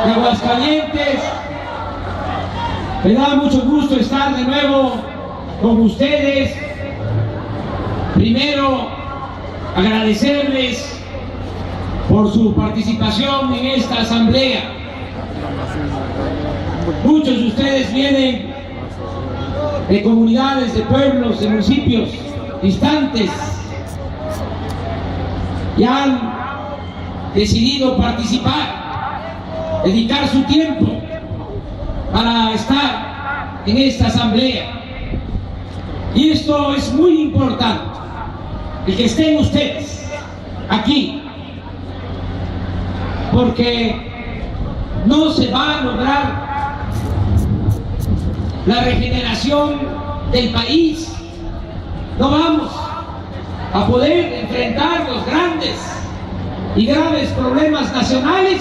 de Aguascalientes. Me da mucho gusto estar de nuevo con ustedes. Primero, agradecerles por su participación en esta asamblea. Muchos de ustedes vienen de comunidades, de pueblos, de municipios distantes y han decidido participar, dedicar su tiempo para estar en esta asamblea. Y esto es muy importante, el que estén ustedes aquí, porque no se va a lograr la regeneración del país, no vamos a poder enfrentar los grandes y graves problemas nacionales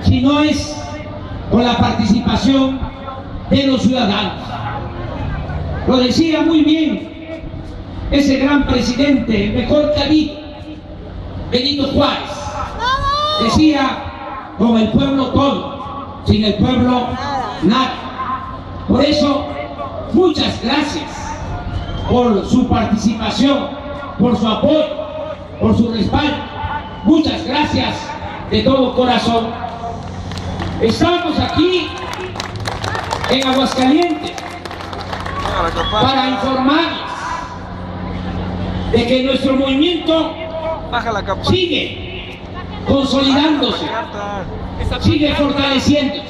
si no es con la participación de los ciudadanos. Lo decía muy bien ese gran presidente, el mejor que ha habido, Benito Juárez. Decía, con el pueblo todo, sin el pueblo nada. Por eso, muchas gracias por su participación, por su apoyo, por su respaldo. Muchas gracias de todo corazón. Estamos aquí en Aguascalientes para informarles de que nuestro movimiento sigue consolidándose, sigue fortaleciéndose,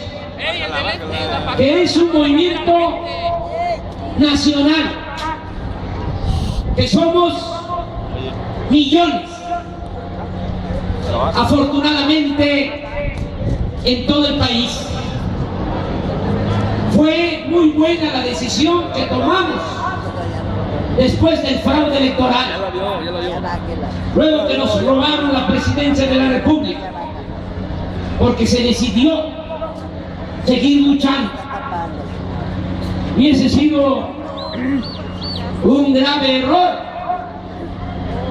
que es un movimiento nacional, que somos millones, afortunadamente, en todo el país. Fue muy buena la decisión que tomamos después del fraude electoral, luego que nos robaron la presidencia de la República, porque se decidió seguir luchando. Hubiese sido un grave error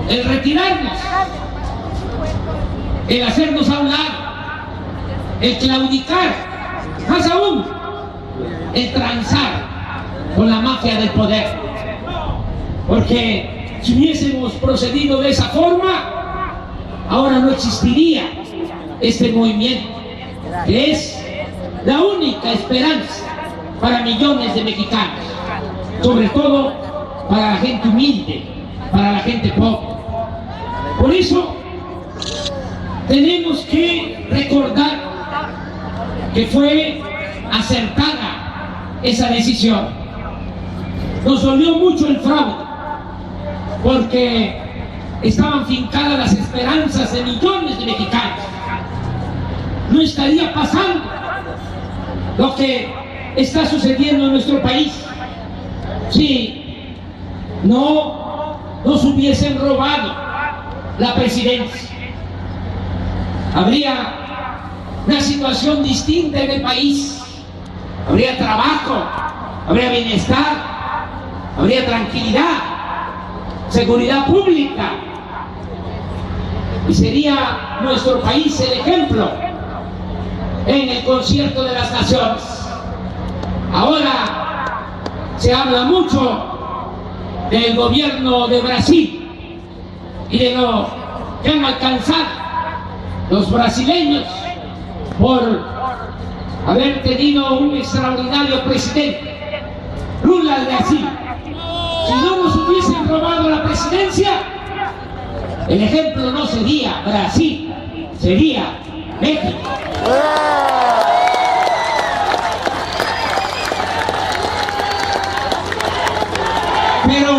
el retirarnos, el hacernos a un lado, el claudicar, más aún, el transar con la mafia del poder. Porque si hubiésemos procedido de esa forma, ahora no existiría este movimiento, que es la única esperanza para millones de mexicanos, sobre todo para la gente humilde, para la gente pobre. Por eso tenemos que recordar que fue acertada esa decisión. Nos dolió mucho el fraude, porque estaban fincadas las esperanzas de millones de mexicanos. No estaría pasando lo que está sucediendo en nuestro país si no nos hubiesen robado la presidencia. Habría una situación distinta en el país, habría trabajo, habría bienestar, habría tranquilidad, seguridad pública, y sería nuestro país el ejemplo en el concierto de las naciones. Ahora se habla mucho del gobierno de Brasil y de lo que han alcanzado los brasileños por haber tenido un extraordinario presidente, Lula de Brasil. Si no nos hubiesen robado la presidencia, el ejemplo no sería Brasil, sería México. Pero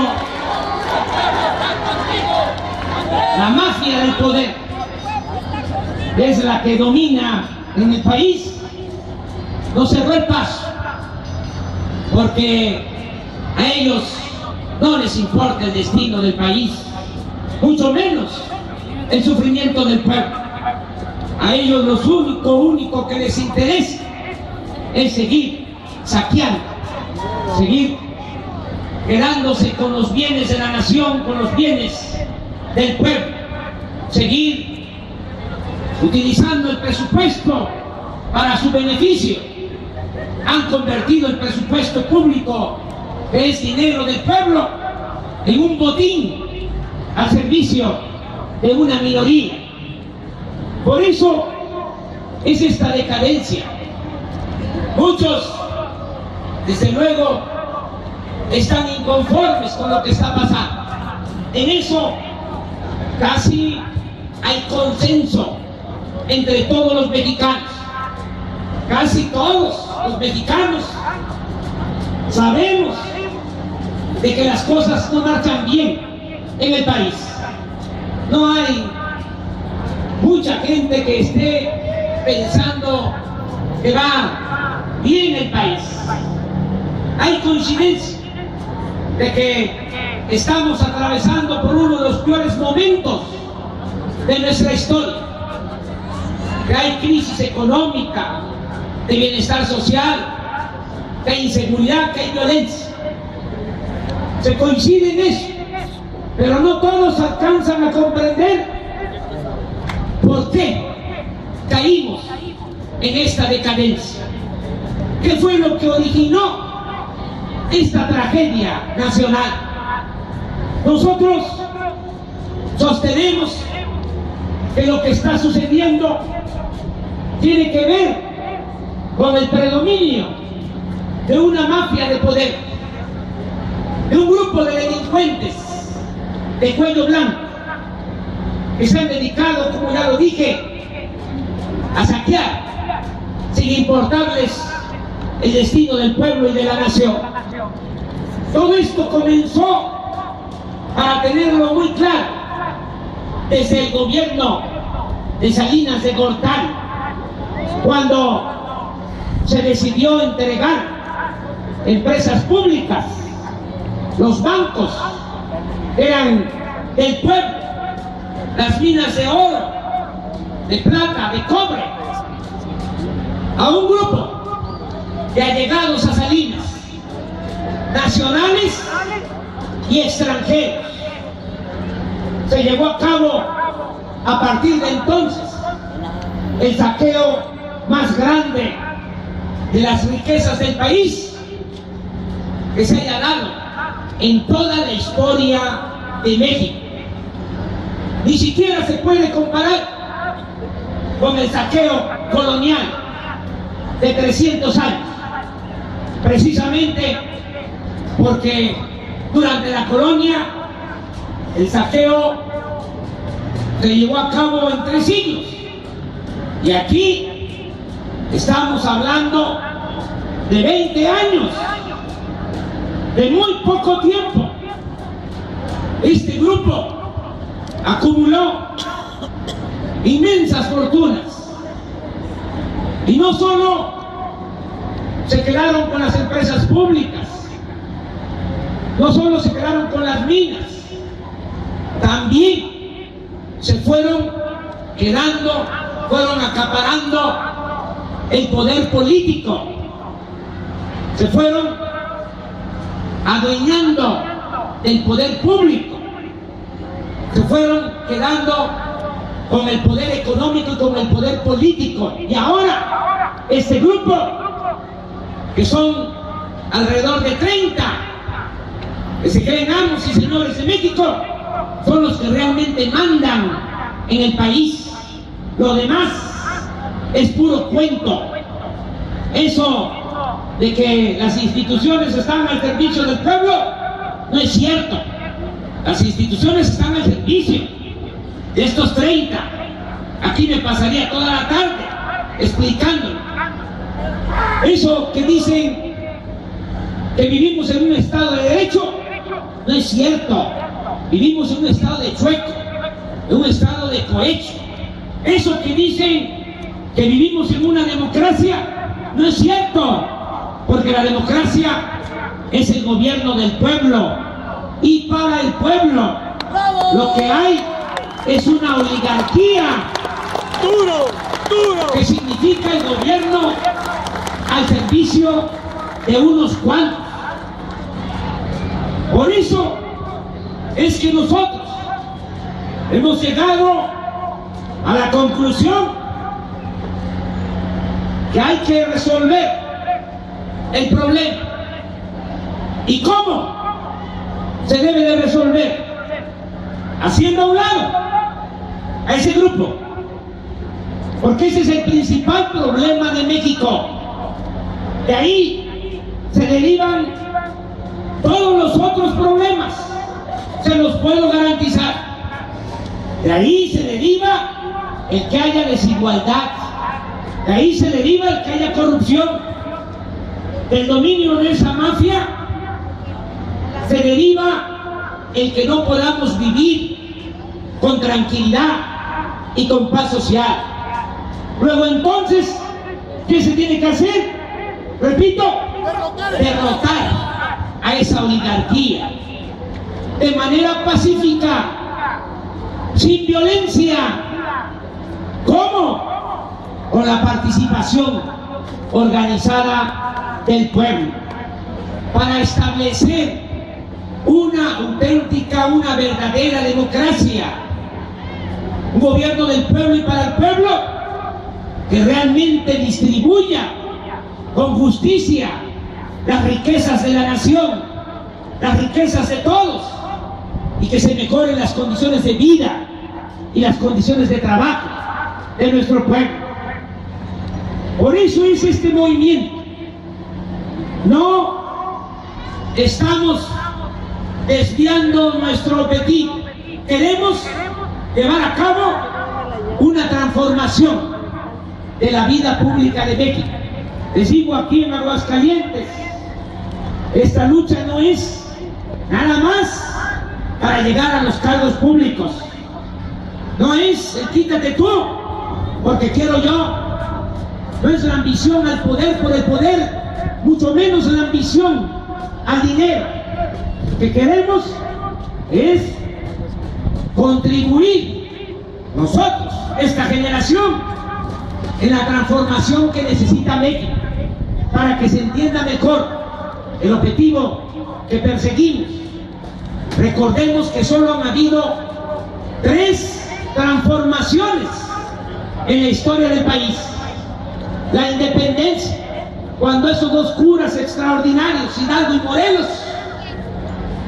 la mafia del poder es la que domina en el país. No cerró el paso, porque a ellos no les importa el destino del país, mucho menos el sufrimiento del pueblo. A ellos lo único que les interesa es seguir saqueando, seguir quedándose con los bienes de la nación, con los bienes del pueblo, seguir utilizando el presupuesto para su beneficio. Han convertido el presupuesto público, que es dinero del pueblo, en un botín al servicio de una minoría. Por eso es esta decadencia. Muchos, desde luego, están inconformes con lo que está pasando. En eso casi hay consenso entre todos los mexicanos. Casi todos los mexicanos sabemos de que las cosas no marchan bien en el país. No hay mucha gente que esté pensando que va bien el país. Hay coincidencia de que estamos atravesando por uno de los peores momentos de nuestra historia, que hay crisis económica, de bienestar social, que hay inseguridad, que hay violencia. Se coincide en eso, pero no todos alcanzan a comprender por qué caímos en esta decadencia. ¿Qué fue lo que originó esta tragedia nacional? Nosotros sostenemos que lo que está sucediendo tiene que ver con el predominio de una mafia de poder, de un grupo de delincuentes de cuello blanco que se han dedicado, como ya lo dije, a saquear sin importarles el destino del pueblo y de la nación. Todo esto comenzó, para tenerlo muy claro, desde el gobierno de Salinas de Gortari, cuando se decidió entregar empresas públicas. Los bancos eran del pueblo, las minas de oro, de plata, de cobre, a un grupo de allegados a Salinas, nacionales y extranjeros. Se llevó a cabo a partir de entonces el saqueo más grande de las riquezas del país que se haya dado en toda la historia de México. Ni siquiera se puede comparar con el saqueo colonial de 300 años, precisamente porque durante la colonia el saqueo se llevó a cabo en 3 siglos, y aquí estamos hablando de 20 años, de muy poco tiempo. Este grupo acumuló inmensas fortunas, y no solo se quedaron con las empresas públicas, no solo se quedaron con las minas, también se fueron quedando, fueron acaparando el poder político, se fueron adueñando del poder público, se fueron quedando con el poder económico y con el poder político. Y ahora este grupo, que son alrededor de 30, que se creen amos y señores de México, son los que realmente mandan en el país. Lo demás es puro cuento. Eso de que las instituciones están al servicio del pueblo no es cierto. Las instituciones están al servicio de estos 30. Aquí me pasaría toda la tarde explicándolo. Eso que dicen que vivimos en un estado de derecho no es cierto. Vivimos en un estado de chueco, en un estado de cohecho. Eso que dicen que vivimos en una democracia no es cierto, porque la democracia es el gobierno del pueblo y para el pueblo. Lo que hay es una oligarquía, que significa el gobierno al servicio de unos cuantos. Por eso es que nosotros hemos llegado a la conclusión que hay que resolver el problema. ¿Y cómo se debe de resolver? Haciendo a un lado a ese grupo, porque ese es el principal problema de México. De ahí se derivan todos los otros problemas, se los puedo garantizar. De ahí se deriva el que haya desigualdad, de ahí se deriva el que haya corrupción. Del dominio de esa mafia se deriva el que no podamos vivir con tranquilidad y con paz social. Luego entonces, ¿qué se tiene que hacer? Repito, derrotar a esa oligarquía de manera pacífica, sin violencia. ¿Cómo? Con la participación organizada del pueblo, para establecer una auténtica, una verdadera democracia, un gobierno del pueblo y para el pueblo, que realmente distribuya con justicia las riquezas de la nación, las riquezas de todos, y que se mejoren las condiciones de vida y las condiciones de trabajo de nuestro pueblo. Por eso es este movimiento. No estamos desviando nuestro objetivo. Queremos llevar a cabo una transformación de la vida pública de México. Les digo aquí en Aguascalientes, esta lucha no es nada más para llegar a los cargos públicos. No es el quítate tú, porque quiero yo. No es la ambición al poder por el poder, mucho menos la ambición al dinero. Lo que queremos es contribuir nosotros, esta generación, en la transformación que necesita México, para que se entienda mejor el objetivo que perseguimos. Recordemos que solo han habido 3 transformaciones en la historia del país. La independencia, cuando esos 2 curas extraordinarios, Hidalgo y Morelos,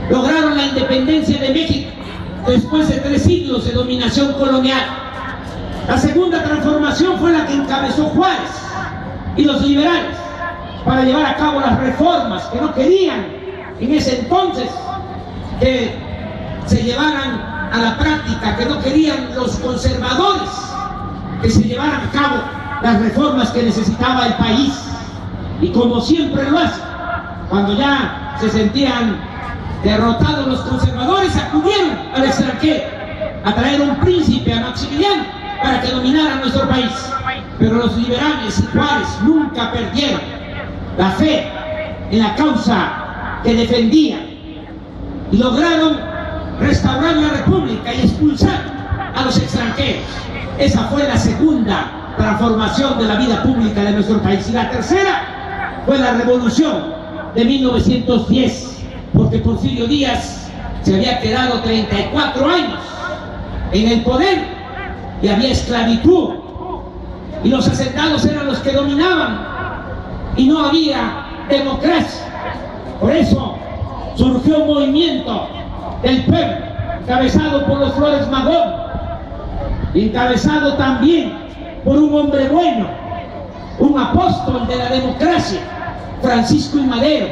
lograron la independencia de México después de 3 siglos de dominación colonial. La segunda transformación fue la que encabezó Juárez y los liberales para llevar a cabo las reformas que no querían en ese entonces que se llevaran a la práctica, que no querían los conservadores que se llevaran a cabo las reformas que necesitaba el país. Y como siempre lo hace, cuando ya se sentían derrotados los conservadores, acudieron al extranjero a traer un príncipe, a Maximiliano, para que dominara nuestro país. Pero los liberales y Juárez nunca perdieron la fe en la causa que defendían y lograron restaurar la república y expulsar a los extranjeros. Esa fue la segunda transformación de la vida pública de nuestro país. Y la tercera fue la revolución de 1910, porque Porfirio Díaz se había quedado 34 años en el poder y había esclavitud, y los hacendados eran los que dominaban y no había democracia. Por eso surgió un movimiento del pueblo encabezado por los Flores Magón, encabezado también por un hombre bueno, un apóstol de la democracia, Francisco I. Madero.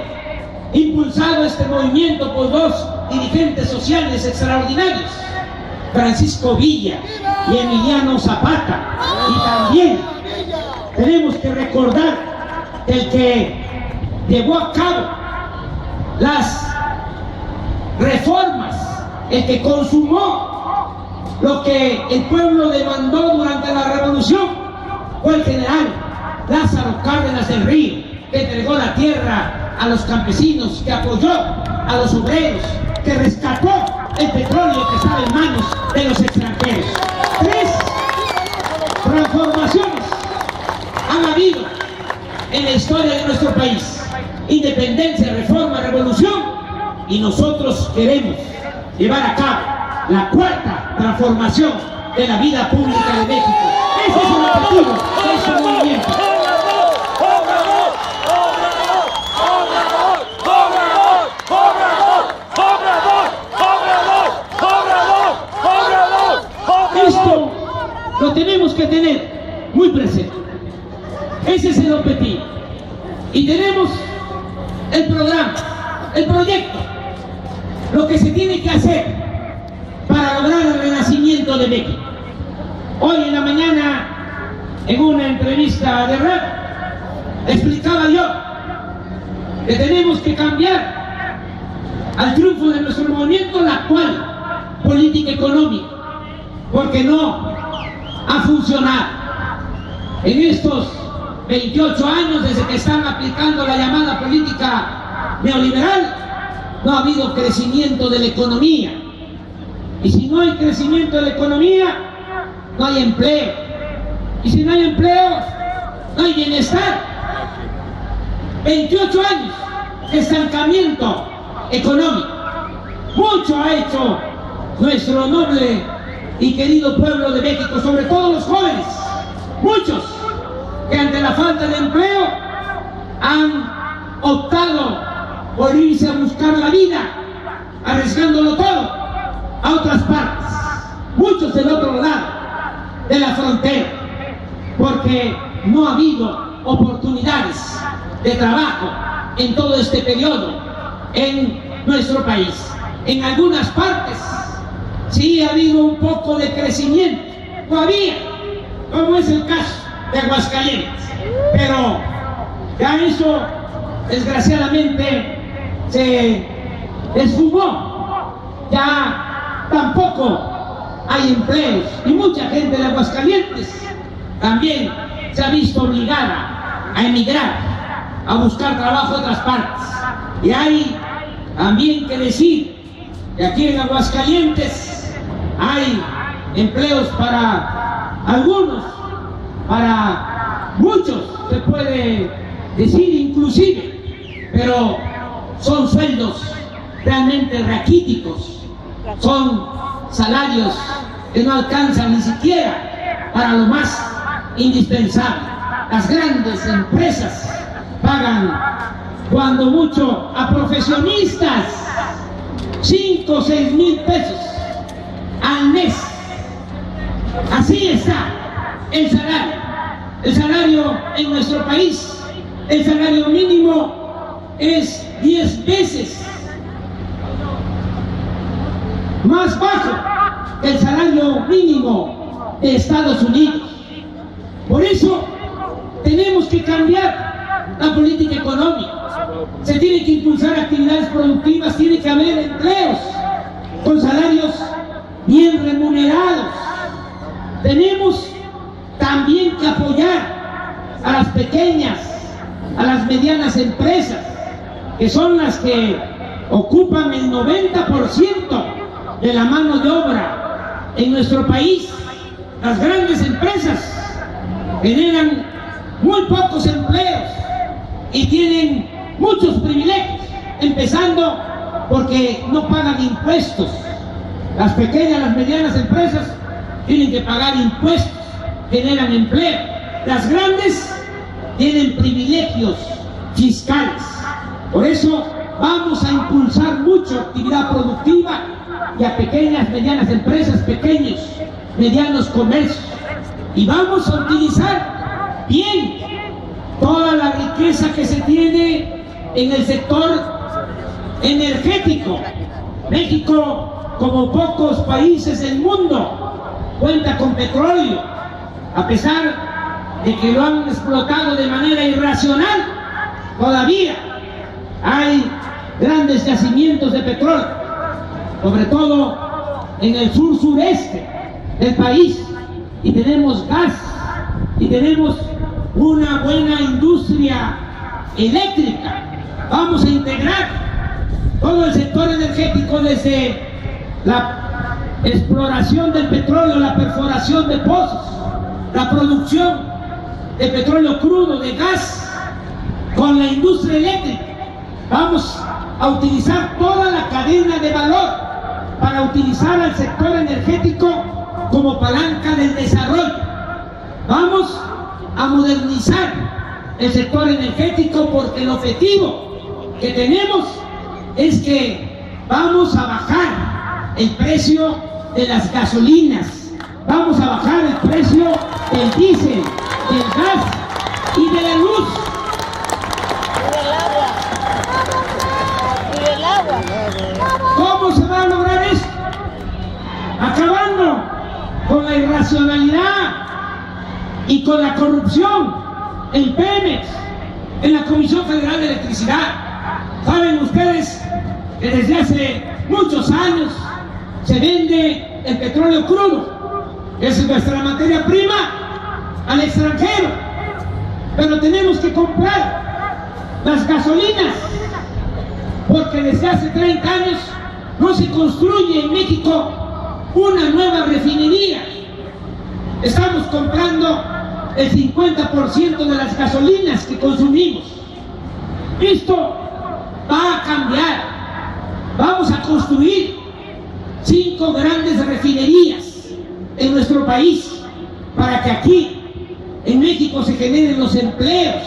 Impulsado este movimiento por 2 dirigentes sociales extraordinarios, Francisco Villa y Emiliano Zapata. Y también tenemos que recordar el que llevó a cabo las reformas, el que consumó lo que el pueblo demandó durante la revolución, fue el general Lázaro Cárdenas del Río, que entregó la tierra a los campesinos, que apoyó a los obreros, que rescató el petróleo que estaba en manos de los extranjeros. 3 transformaciones han habido en la historia de nuestro país: independencia, reforma, revolución, y nosotros queremos llevar a cabo la 4ª transformación de la vida pública de México. Ese es el objetivo de este movimiento. esto lo tenemos que tener muy presente. Ese es el objetivo. Y tenemos el programa, el proyecto, lo que se tiene que hacer para lograr el renacimiento de México. Hoy en la mañana, en una entrevista de radio, explicaba yo que tenemos que cambiar al triunfo de nuestro movimiento la actual política económica, porque no ha funcionado. En estos 28 años desde que están aplicando la llamada política neoliberal, no ha habido crecimiento de la economía. Y si no hay crecimiento de la economía, no hay empleo. Y si no hay empleo, no hay bienestar. 28 años de estancamiento económico. Mucho ha hecho nuestro noble y querido pueblo de México, sobre todo los jóvenes. Muchos que ante la falta de empleo han optado por irse a buscar la vida, arriesgándolo todo a otras partes. Muchos del otro lado de la frontera, porque no ha habido oportunidades de trabajo en todo este periodo en nuestro país. En algunas partes sí ha habido un poco de crecimiento, todavía, como es el caso de Aguascalientes, pero ya eso desgraciadamente se desfugó. Ya tampoco hay empleos y mucha gente de Aguascalientes también se ha visto obligada a emigrar, a buscar trabajo en otras partes. Y hay también que decir que aquí en Aguascalientes hay empleos para algunos, para muchos se puede decir inclusive, pero son sueldos realmente raquíticos, son salarios que no alcanzan ni siquiera para lo más indispensable. Las grandes empresas pagan cuando mucho a profesionistas 5 o 6 mil pesos al mes. Así está el salario. El salario en nuestro país, el salario mínimo es 10 veces más bajo que el salario mínimo de Estados Unidos. Por eso tenemos que cambiar la política económica. Se tiene que impulsar actividades productivas, tiene que haber empleos con salarios bien remunerados. Tenemos también que apoyar a las pequeñas, a las medianas empresas, que son las que ocupan el 90% de la mano de obra en nuestro país. Las grandes empresas generan muy pocos empleos y tienen muchos privilegios, empezando porque no pagan impuestos. Las pequeñas, las medianas empresas tienen que pagar impuestos, generan empleo. Las grandes tienen privilegios fiscales. Por eso vamos a impulsar mucho actividad productiva y a pequeñas, medianas empresas, pequeños, medianos comercios. Y vamos a utilizar bien toda la riqueza que se tiene en el sector energético. México, como pocos países del mundo, cuenta con petróleo, a pesar de que lo han explotado de manera irracional. Todavía hay grandes yacimientos de petróleo, sobre todo en el sur-sureste del país, y tenemos gas, y tenemos una buena industria eléctrica. Vamos a integrar todo el sector energético, desde la exploración del petróleo, la perforación de pozos, la producción de petróleo crudo, de gas, con la industria eléctrica. Vamos a utilizar toda la cadena de valor para utilizar al sector energético como palanca del desarrollo. Vamos a modernizar el sector energético, porque el objetivo que tenemos es que vamos a bajar el precio de las gasolinas, Vamos a bajar el precio del diésel, del gas y de la luz. Y del agua. ¿Cómo se va a lograr esto? Acabando con la irracionalidad y con la corrupción en Pemex, en la Comisión Federal de Electricidad. Saben ustedes que desde hace muchos años se vende el petróleo crudo, que es nuestra materia prima, al extranjero, pero tenemos que comprar las gasolinas porque desde hace 30 años no se construye en México una nueva refinería. Estamos comprando el 50% de las gasolinas que consumimos. Esto va a cambiar. Vamos a construir 5 grandes refinerías en nuestro país para que aquí en México se generen los empleos,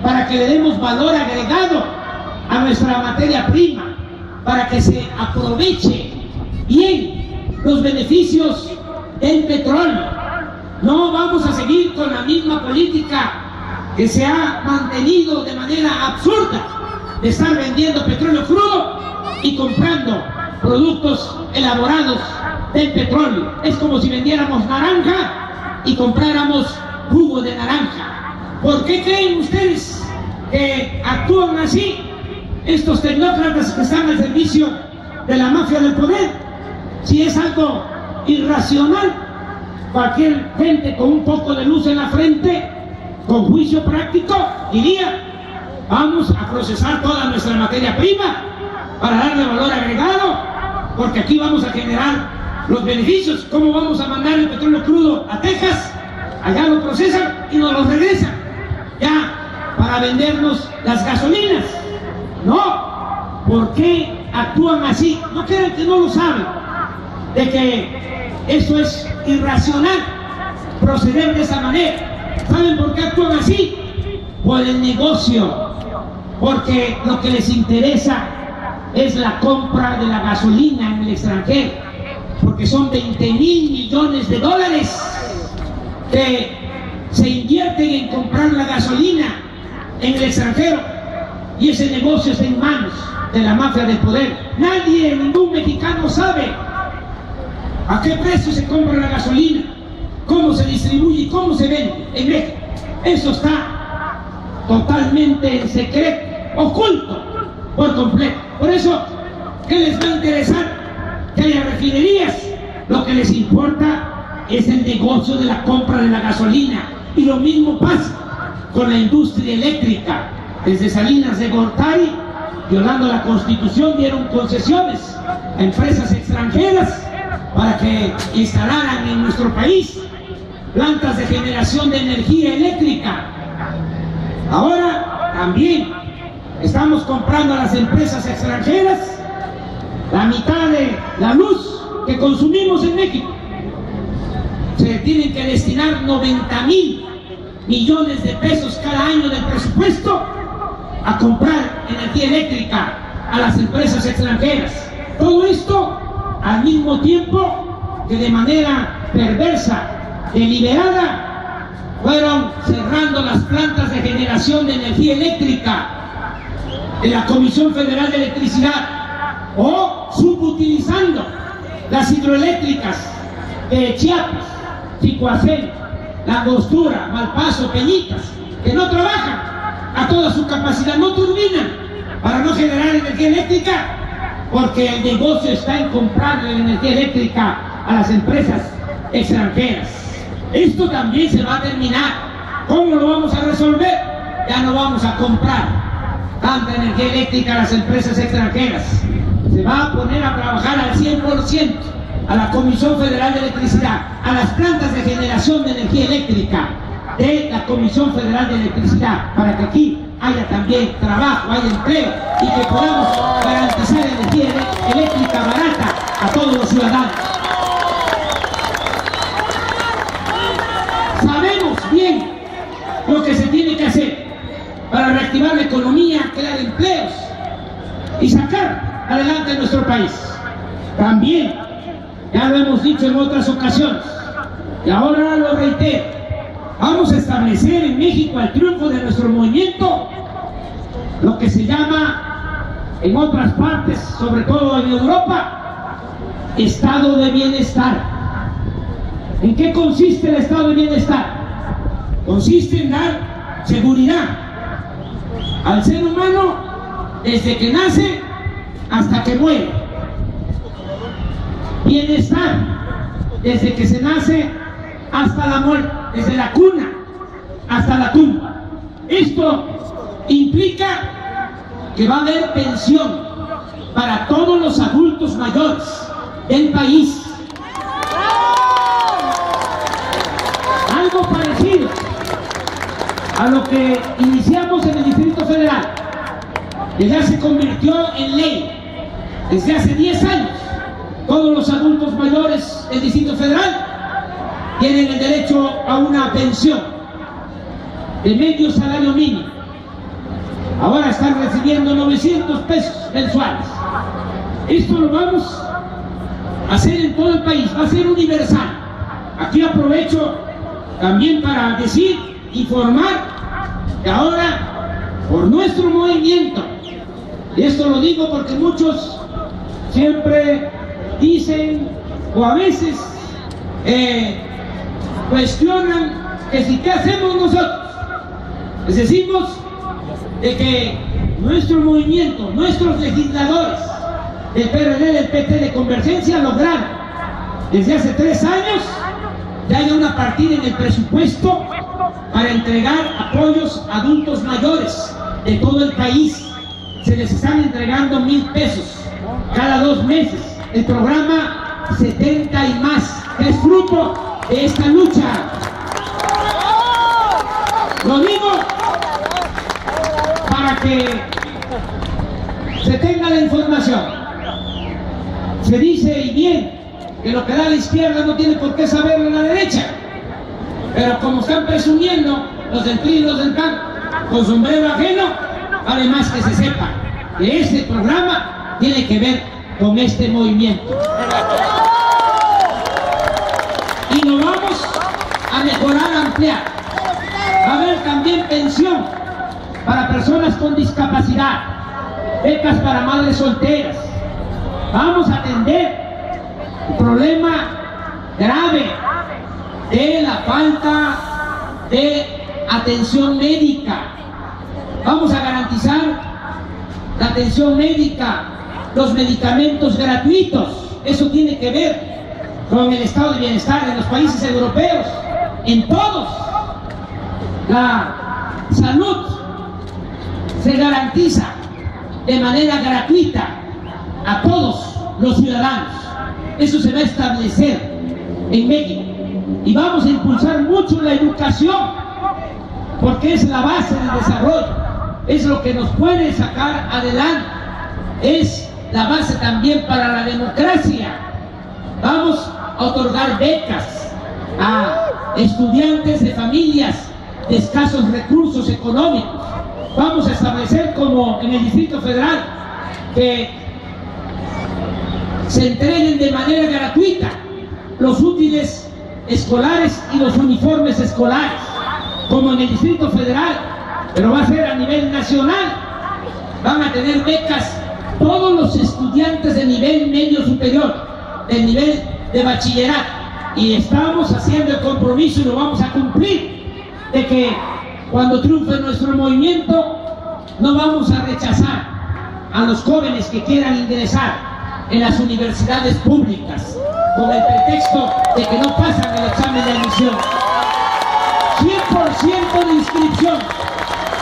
para que le demos valor agregado a nuestra materia prima, para que se aproveche bien los beneficios del petróleo. No vamos a seguir con la misma política que se ha mantenido de manera absurda de estar vendiendo petróleo crudo y comprando productos elaborados del petróleo. Es como si vendiéramos naranja y compráramos jugo de naranja. ¿Por qué creen ustedes que actúan así estos tecnócratas que están al servicio de la mafia del poder? Si es algo irracional, cualquier gente con un poco de luz en la frente, con juicio práctico, diría: vamos a procesar toda nuestra materia prima para darle valor agregado, porque aquí vamos a generar los beneficios. ¿Cómo vamos a mandar el petróleo crudo a Texas? Allá lo procesan y nos lo regresan ya para vendernos las gasolinas. No, ¿por qué actúan así? No crean que no lo saben, de que eso es irracional proceder de esa manera. ¿Saben por qué actúan así? Por el negocio, porque lo que les interesa es la compra de la gasolina en el extranjero, porque son 20,000 millones de dólares que se invierten en comprar la gasolina en el extranjero, y ese negocio está en manos de la mafia del poder. Nadie, ningún mexicano sabe a qué precio se compra la gasolina, cómo se distribuye y cómo se vende en México. Eso está totalmente en secreto, oculto por completo. Por eso, ¿qué les va a interesar que haya refinerías? Lo que les importa es el negocio de la compra de la gasolina. Y lo mismo pasa con la industria eléctrica. Desde Salinas de Gortari, violando la Constitución, dieron concesiones a empresas extranjeras para que instalaran en nuestro país plantas de generación de energía eléctrica. Ahora también estamos comprando a las empresas extranjeras la mitad de la luz que consumimos en México. Se tienen que destinar 90,000 millones de pesos cada año del presupuesto a comprar energía eléctrica a las empresas extranjeras. Todo esto al mismo tiempo que de manera perversa, deliberada, fueron cerrando las plantas de generación de energía eléctrica de la Comisión Federal de Electricidad, o subutilizando las hidroeléctricas de Chiapas, Chicoacén, La Angostura, Malpaso, Peñitas, que no trabajan a toda su capacidad, no turbinan para no generar energía eléctrica, porque el negocio está en comprar la energía eléctrica a las empresas extranjeras. Esto también se va a terminar. ¿Cómo lo vamos a resolver? Ya no vamos a comprar tanta energía eléctrica a las empresas extranjeras. Se va a poner a trabajar al 100% a la Comisión Federal de Electricidad, a las plantas de generación de energía eléctrica de la Comisión Federal de Electricidad, para que aquí haya también trabajo, haya empleo y que podamos garantizar energía eléctrica barata a todos los ciudadanos. Sabemos bien lo que se tiene que hacer para reactivar la economía, crear empleos y sacar adelante nuestro país. También, ya lo hemos dicho en otras ocasiones, Y ahora lo reitero, vamos a establecer en México el triunfo de nuestro movimiento, lo que se llama en otras partes, sobre todo en Europa, estado de bienestar. ¿En qué consiste el estado de bienestar? Consiste en dar seguridad al ser humano desde que nace hasta que muere. Bienestar desde que se nace hasta la muerte, desde la cuna hasta la tumba. Esto implica que va a haber pensión para todos los adultos mayores del país. Algo parecido a lo que iniciamos en el Distrito Federal, que ya se convirtió en ley desde hace 10 años. Todos los adultos mayores del Distrito Federal tienen el derecho a una pensión de medio salario mínimo. Ahora están recibiendo 900 pesos mensuales. Esto lo vamos a hacer en todo el país, va a ser universal. Aquí aprovecho también para decir, informar que ahora, por nuestro movimiento, y esto lo digo porque muchos siempre dicen, o a veces cuestionan que si qué hacemos nosotros. Les decimos de que nuestro movimiento, nuestros legisladores del PRD, del PT, de Convergencia, lograron desde hace 3 años que haya una partida en el presupuesto para entregar apoyos a adultos mayores de todo el país. Se les están entregando 1,000 pesos cada 2 meses. El programa 70 y más, que es fruto de esta lucha. Lo digo para que se tenga la información. Se dice, y bien, que lo que da la izquierda no tiene por qué saberlo la derecha. Pero como están presumiendo los del PRI y los del PAN con sombrero ajeno, además que se sepa que este programa tiene que ver con este movimiento. Y lo vamos a mejorar, ampliar. Va a haber también pensión para personas con discapacidad, becas para madres solteras. Vamos a atender el problema grave de la falta de atención médica. Vamos a garantizar la atención médica, los medicamentos gratuitos. Eso tiene que ver con el estado de bienestar en los países europeos, en todos. La salud se garantiza de manera gratuita a todos los ciudadanos. Eso se va a establecer en México. Y vamos a impulsar mucho la educación, porque es la base del desarrollo, es lo que nos puede sacar adelante, es la base también para la democracia. Vamos a otorgar becas a estudiantes de familias de escasos recursos económicos. Vamos a establecer, como en el Distrito Federal, que se entreguen de manera gratuita los útiles escolares y los uniformes escolares, como en el Distrito Federal, pero va a ser a nivel nacional. Van a tener becas todos los estudiantes de nivel medio superior, del nivel de bachillerato, y estamos haciendo el compromiso y lo vamos a cumplir, de que cuando triunfe nuestro movimiento no vamos a rechazar a los jóvenes que quieran ingresar en las universidades públicas con el pretexto de que no pasan el examen de admisión. 100% de inscripción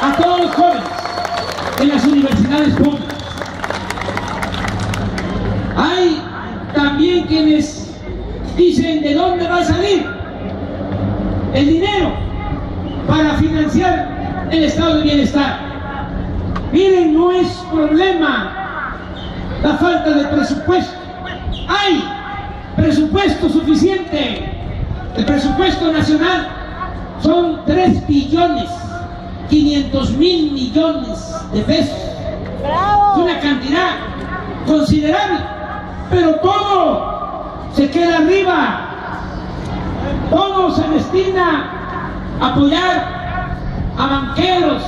a todos los jóvenes en las universidades públicas. Hay también quienes dicen de dónde va a salir el dinero para financiar el estado de bienestar. Miren, no es problema la falta de presupuesto. Hay presupuesto suficiente. El presupuesto nacional son 3.500.000.000.000 de pesos. Es una cantidad considerable, pero todo se queda arriba. Todo destina a apoyar a banqueros,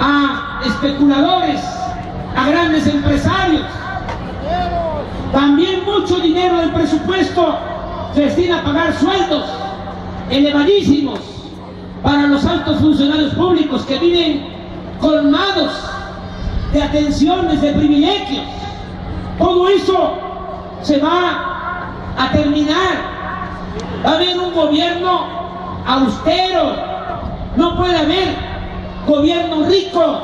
a especuladores, a grandes empresarios. También mucho dinero del presupuesto se destina a pagar sueldos elevadísimos para los altos funcionarios públicos que viven colmados de atenciones, de privilegios. Todo eso se va a terminar. Va a haber un gobierno austero. No puede haber gobierno rico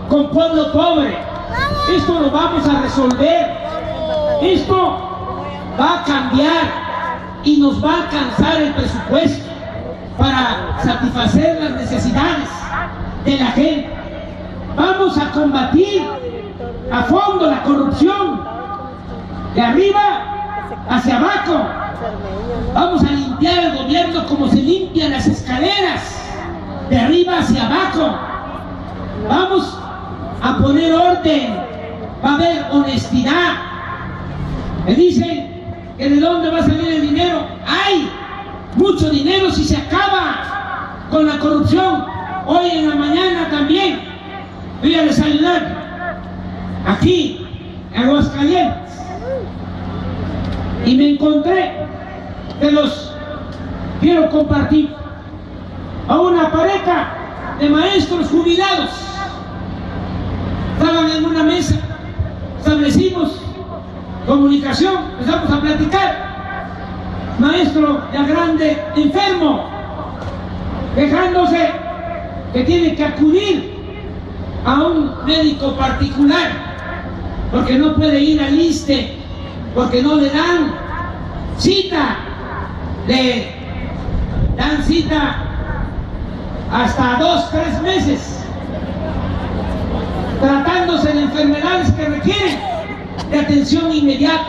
con pueblo pobre. Esto lo vamos a resolver. Esto va a cambiar y nos va a alcanzar el presupuesto para satisfacer las necesidades de la gente. Vamos a combatir a fondo la corrupción, de arriba hacia abajo. Vamos a limpiar el gobierno como se limpian las escaleras, de arriba hacia abajo. Vamos a poner orden, va a haber honestidad. Me dicen que de dónde va a salir el dinero. Hay mucho dinero si se acaba con la corrupción. Hoy en la mañana también fui a desayunar aquí en Aguascalientes y me encontré, que los quiero compartir, a una pareja de maestros jubilados. Estaban en una mesa, establecimos comunicación, empezamos a platicar. Maestro ya grande, enfermo, quejándose que tiene que acudir a un médico particular porque no puede ir al ISSSTE, porque no le dan cita, le dan cita hasta 2-3 meses, tratándose de enfermedades que requieren de atención inmediata,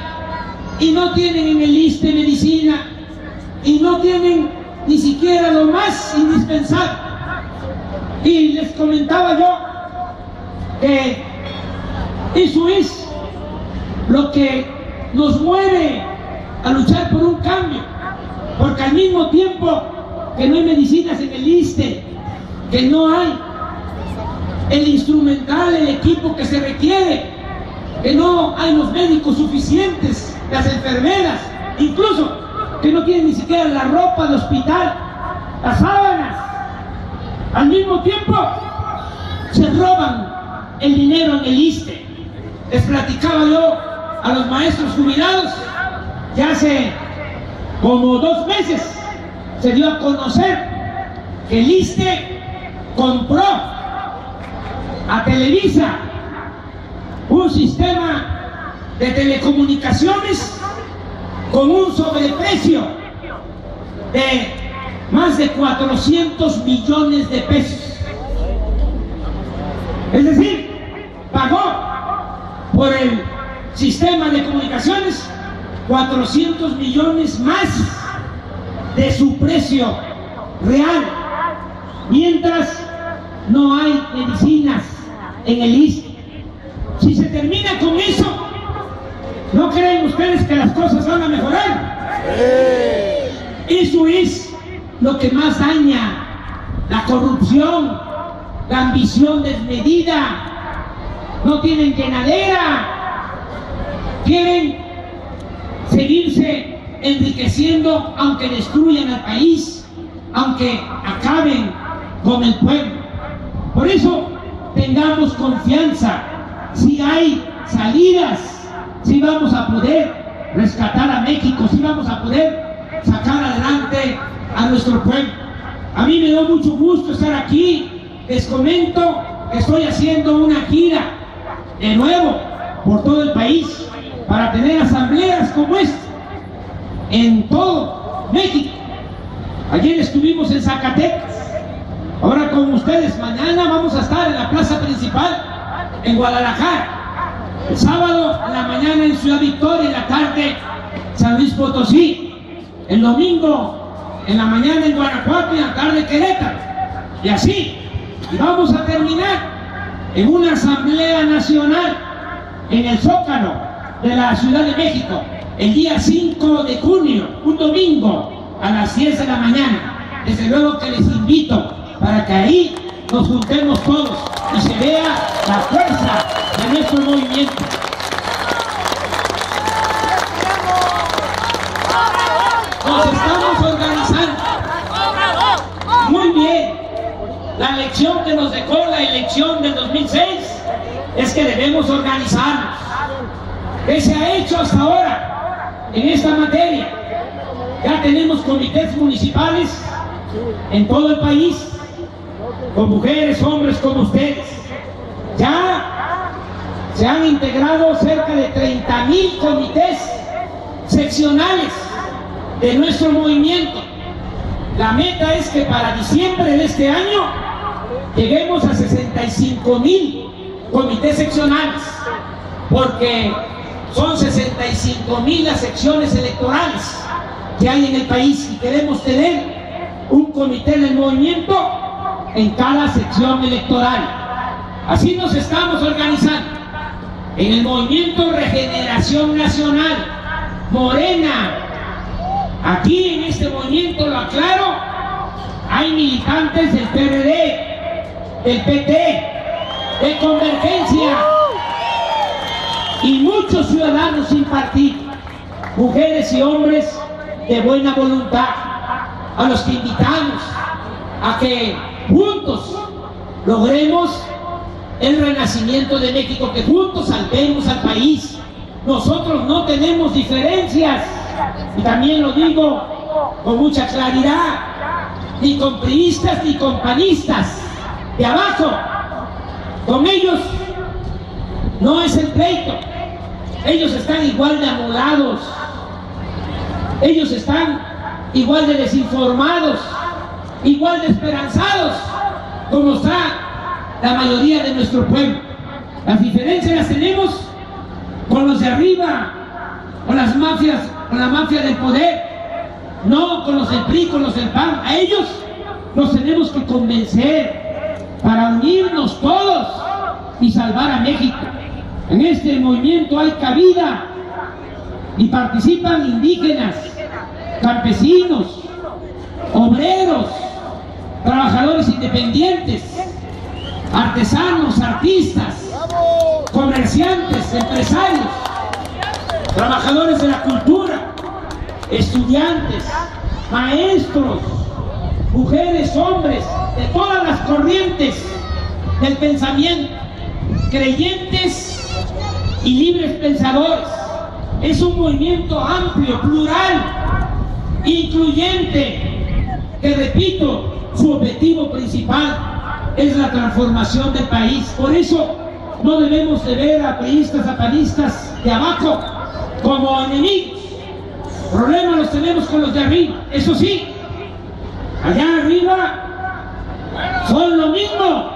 y no tienen en el ISSSTE medicina, y no tienen ni siquiera lo más indispensable. Y les comentaba yo que eso es lo que nos mueve a luchar por un cambio, porque al mismo tiempo que no hay medicinas en el ISSSTE, que no hay el instrumental, el equipo que se requiere, que no hay los médicos suficientes, las enfermeras, incluso que no tienen ni siquiera la ropa de hospital, las sábanas. Al mismo tiempo se roban el dinero en el ISSSTE. Les platicaba yo a los maestros jubilados que hace como 2 meses se dio a conocer que el ISSSTE compró a Televisa un sistema de telecomunicaciones con un sobreprecio de más de 400 millones de pesos. Es decir, pagó por el sistema de comunicaciones 400 millones más de su precio real, mientras no hay medicinas en el ISSSTE. Si se termina con eso, ¿no creen ustedes que las cosas van a mejorar? Eso es lo que más daña: la corrupción, la ambición desmedida. No tienen llenadera, quieren seguirse enriqueciendo aunque destruyan al país, aunque acaben con el pueblo. Por eso tengamos confianza. Si hay salidas, si vamos a poder rescatar a México, si vamos a poder sacar adelante a nuestro pueblo. A mí me da mucho gusto estar aquí. Les comento que estoy haciendo una gira de nuevo por todo el país para tener asambleas como esta en todo México. Ayer estuvimos en Zacatecas, ahora con ustedes. Mañana vamos a estar en la plaza principal en Guadalajara, el sábado en la mañana en Ciudad Victoria, en la tarde San Luis Potosí, el domingo en la mañana en Guanajuato y en la tarde Querétaro, y así. Y vamos a terminar en una asamblea nacional en el Zócalo de la Ciudad de México el día 5 de junio, un domingo, a las 10 de la mañana. Desde luego que les invito para que ahí nos juntemos todos y se vea la fuerza de nuestro movimiento. Nos estamos organizando. Muy bien. La lección que nos dejó la elección del 2006 es que debemos organizarnos. ¿Qué se ha hecho hasta ahora en esta materia? Ya tenemos comités municipales en todo el país, con mujeres, hombres como ustedes. Ya se han integrado cerca de 30,000 comités seccionales de nuestro movimiento. La meta es que para diciembre de este año lleguemos a 65,000 comités seccionales, porque son 65,000 las secciones electorales que hay en el país y queremos tener un comité del movimiento en cada sección electoral. Así nos estamos organizando. En el movimiento Regeneración Nacional, Morena, aquí en este movimiento, lo aclaro, hay militantes del PRD, del PT, de Convergencia y muchos ciudadanos sin partido, mujeres y hombres de buena voluntad, a los que invitamos a que juntos logremos el renacimiento de México, que juntos salvemos al país. Nosotros no tenemos diferencias, y también lo digo con mucha claridad, ni con priistas ni con panistas de abajo. Con ellos no es el pleito. Ellos están igual de amolados, ellos están igual de desinformados, igual de esperanzados como está la mayoría de nuestro pueblo. Las diferencias las tenemos con los de arriba, con las mafias, con la mafia del poder, no con los del PRI, con los del PAN. A ellos los tenemos que convencer para unirnos todos y salvar a México. En este movimiento hay cabida y participan indígenas, campesinos, obreros, trabajadores independientes, artesanos, artistas, comerciantes, empresarios, trabajadores de la cultura, estudiantes, maestros, mujeres, hombres, de todas las corrientes del pensamiento, creyentes y libres pensadores. Es un movimiento amplio, plural, incluyente, que, repito, su objetivo principal es la transformación del país. Por eso no debemos de ver a priistas, a panistas de abajo como enemigos. Problemas los tenemos con los de arriba. Eso sí, allá arriba son lo mismo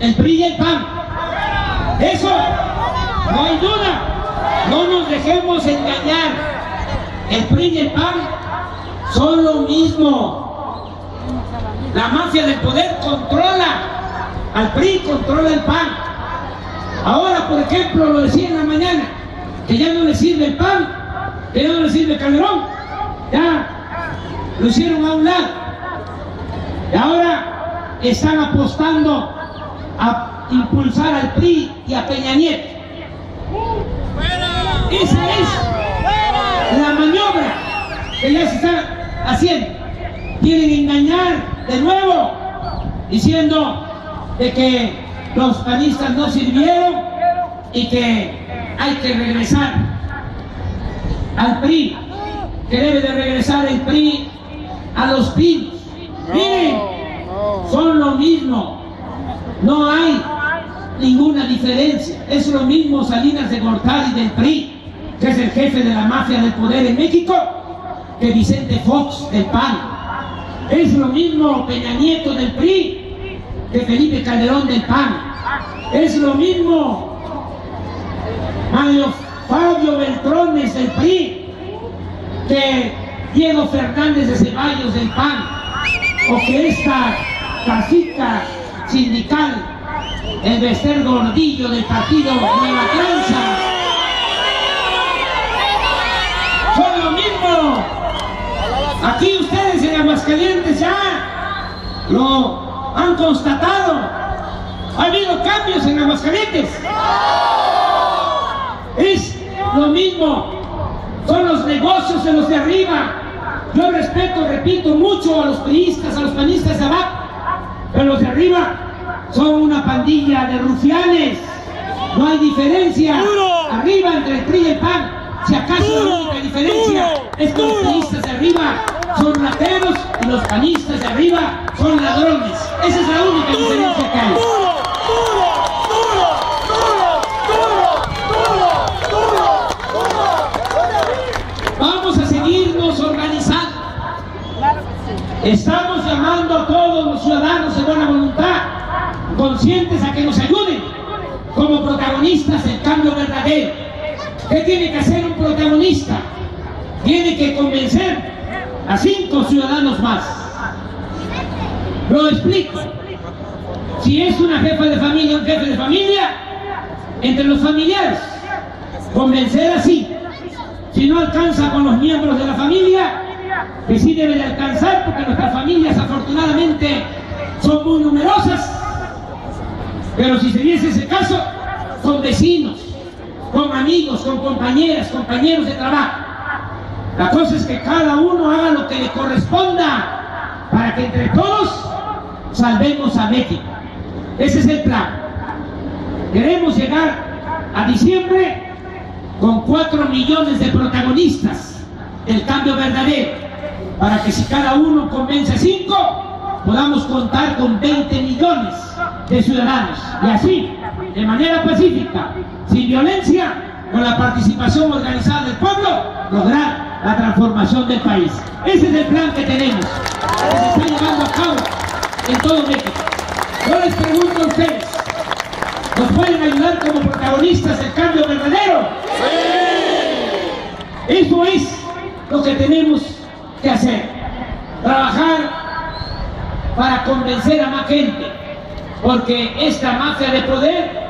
el PRI y el PAN. Eso no hay duda. No nos dejemos engañar. El PRI y el PAN son lo mismo. La mafia del poder controla al PRI, controla el PAN. Ahora, por ejemplo, lo decía en la mañana, que ya no le sirve el PAN, que ya no le sirve Calderón, ya lo hicieron a un lado. Y ahora están apostando a impulsar al PRI y a Peña Nieto. Esa es la maniobra que ya se está haciendo. Quieren engañar de nuevo, diciendo de que los panistas no sirvieron y que hay que regresar al PRI, que debe de regresar el PRI a los pinos. Miren, son lo mismo, no hay ninguna diferencia. Es lo mismo Salinas de Gortari del PRI, que es el jefe de la mafia del poder en México, que Vicente Fox del PAN. Es lo mismo Peña Nieto del PRI que Felipe Calderón del PAN. Es lo mismo Mario Fabio Beltrones del PRI que Diego Fernández de Ceballos del PAN, o que esta casita sindical, el Bester Gordillo del partido Nueva Tranza. Son lo mismo. Aquí ustedes en Aguascalientes ya lo han constatado. Ha habido cambios en Aguascalientes. Es lo mismo. Son los negocios de los de arriba. Yo respeto, repito, mucho a los priistas, a los panistas de abajo, pero los de arriba son una pandilla de rufianes. No hay diferencia arriba entre el PRI y el PAN. Si acaso la única diferencia es que los priistas de arriba son rateros y los panistas de arriba son ladrones. Esa es la única diferencia que hay. Vamos a seguirnos organizando. Estamos llamando a todos los ciudadanos de buena voluntad, conscientes a que nos ayuden como protagonistas del cambio verdadero. ¿Qué tiene que hacer un protagonista? Tiene que convencer a 5 ciudadanos más. Lo explico. Si es una jefa de familia, un jefe de familia, entre los familiares, convencer así. Si no alcanza con los miembros de la familia, que sí debe de alcanzar, porque nuestras familias afortunadamente son muy numerosas, pero si se diese ese caso, con vecinos, con amigos, con compañeras, compañeros de trabajo. La cosa es que cada uno haga lo que le corresponda para que entre todos salvemos a México. Ese es el plan. Queremos llegar a diciembre con 4 millones de protagonistas del cambio verdadero, para que si cada uno convence a 5, podamos contar con 20 millones de ciudadanos, y así, de manera pacífica, sin violencia, con la participación organizada del pueblo, lograr la transformación del país. Ese es el plan que tenemos, que se está llevando a cabo en todo México. Yo les pregunto a ustedes, ¿nos pueden ayudar como protagonistas del cambio verdadero? ¡Sí! Eso es lo que tenemos que hacer. Trabajar para convencer a más gente, porque esta mafia de poder,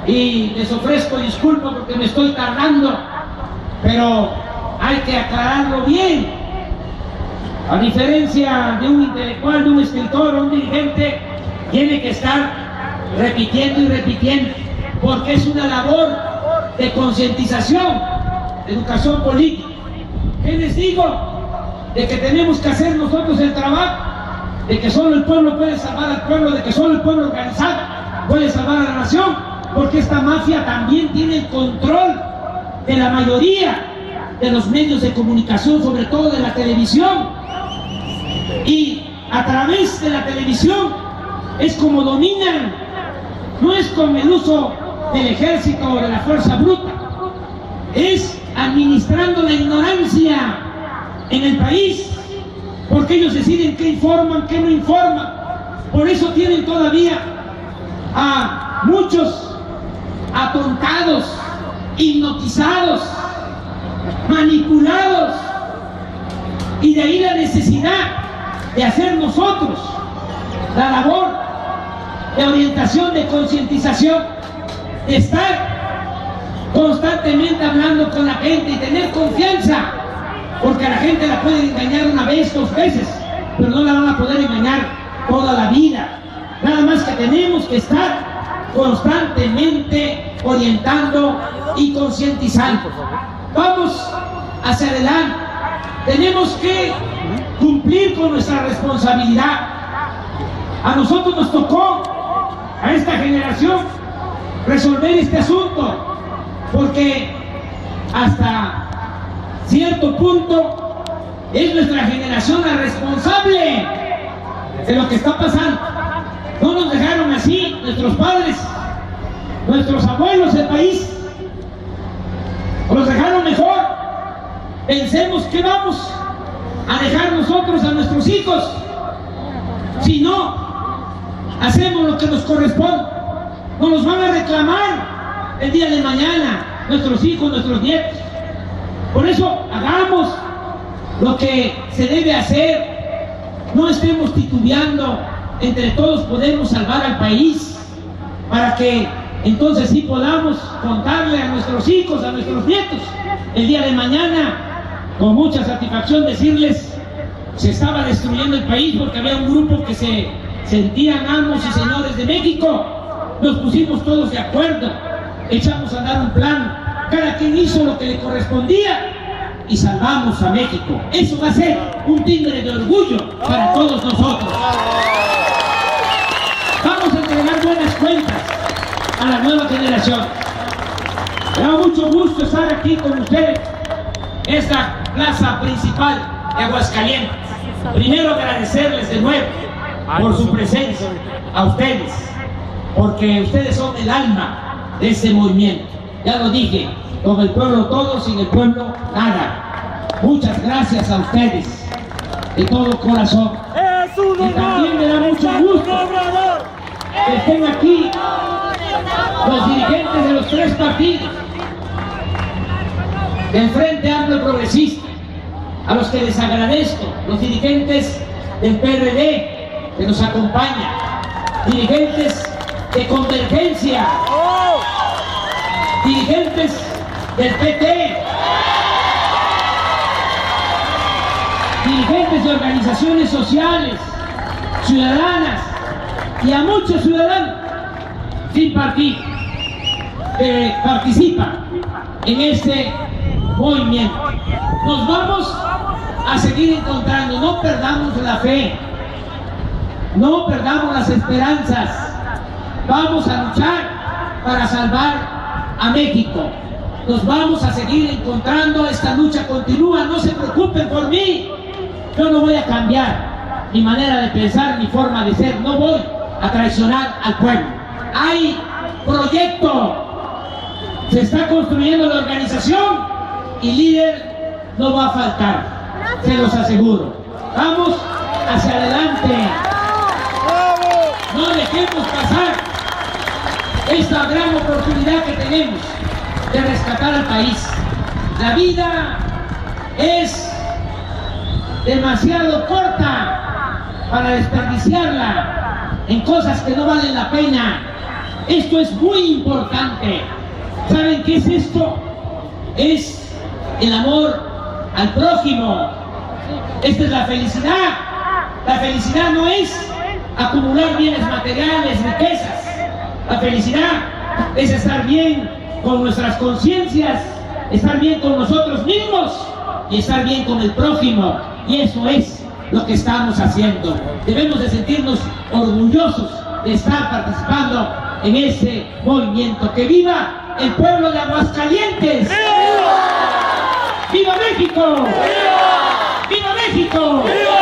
y les ofrezco disculpas porque me estoy tardando, pero hay que aclararlo bien. A diferencia de un intelectual, de un escritor o un dirigente, tiene que estar repitiendo y repitiendo, porque es una labor de concientización, de educación política. ¿Qué les digo? De que tenemos que hacer nosotros el trabajo, de que solo el pueblo puede salvar al pueblo, de que solo el pueblo organizado puede salvar a la nación, porque esta mafia también tiene el control de la mayoría de los medios de comunicación, sobre todo de la televisión. Y a través de la televisión es como dominan, no es con el uso del ejército o de la fuerza bruta, es administrando la ignorancia en el país, porque ellos deciden qué informan, qué no informan. Por eso tienen todavía a muchos atontados, hipnotizados, manipulados, y de ahí la necesidad de hacer nosotros la labor de orientación, de concientización, de estar constantemente hablando con la gente y tener confianza, porque a la gente la pueden engañar una vez, 2 veces, pero no la van a poder engañar toda la vida. Nada más que tenemos que estar constantemente orientando y concientizando. Vamos hacia adelante. Tenemos que cumplir con nuestra responsabilidad. A nosotros nos tocó, a esta generación, resolver este asunto, porque hasta cierto punto es nuestra generación la responsable de lo que está pasando. No nos dejaron así nuestros padres, nuestros abuelos del país, nos dejaron mejor. Pensemos qué vamos a dejar nosotros a nuestros hijos si no hacemos lo que nos corresponde. No nos van a reclamar el día de mañana nuestros hijos, nuestros nietos. Por eso hagamos lo que se debe hacer, no estemos titubeando, entre todos podemos salvar al país, para que entonces sí podamos contarle a nuestros hijos, a nuestros nietos, el día de mañana, con mucha satisfacción decirles se estaba destruyendo el país porque había un grupo que se sentían amos y señores de México. Nos pusimos todos de acuerdo, echamos a dar un plan, cada quien hizo lo que le correspondía y salvamos a México. Eso va a ser un timbre de orgullo para todos nosotros. Vamos a entregar buenas cuentas a la nueva generación. Me da mucho gusto estar aquí con ustedes, esta plaza principal de Aguascalientes. Primero agradecerles de nuevo por su presencia, a ustedes, porque ustedes son el alma de este movimiento. Ya lo dije, con el pueblo todo, sin el pueblo nada. Muchas gracias a ustedes, de todo corazón. Y también me da mucho gusto que estén aquí los dirigentes de los 3 partidos del Frente Amplio Progresista, a los que les agradezco, los dirigentes del PRD que nos acompañan, dirigentes de Convergencia, dirigentes del PT, dirigentes de organizaciones sociales, ciudadanas y a muchos ciudadanos sin partido que participan en este movimiento. Nos vamos a seguir encontrando, no perdamos la fe, no perdamos las esperanzas. Vamos a luchar para salvar a México. Nos vamos a seguir encontrando, esta lucha continúa, no se preocupen por mí. Yo no voy a cambiar mi manera de pensar, mi forma de ser, no voy a traicionar al pueblo. Hay proyecto, se está construyendo la organización y líder no va a faltar, se los aseguro. Vamos hacia adelante, no dejemos pasar esta gran oportunidad que tenemos de rescatar al país. La vida es demasiado corta para desperdiciarla en cosas que no valen la pena. Esto es muy importante. ¿Saben qué es esto? Es el amor al prójimo. Esta es la felicidad. La felicidad no es acumular bienes materiales, riquezas. La felicidad es estar bien con nuestras conciencias, estar bien con nosotros mismos y estar bien con el prójimo. Y eso es lo que estamos haciendo. Debemos de sentirnos orgullosos de estar participando en ese movimiento. ¡Que viva el pueblo de Aguascalientes! ¡Viva! ¡Viva México! ¡Viva! ¡Viva México! ¡Viva!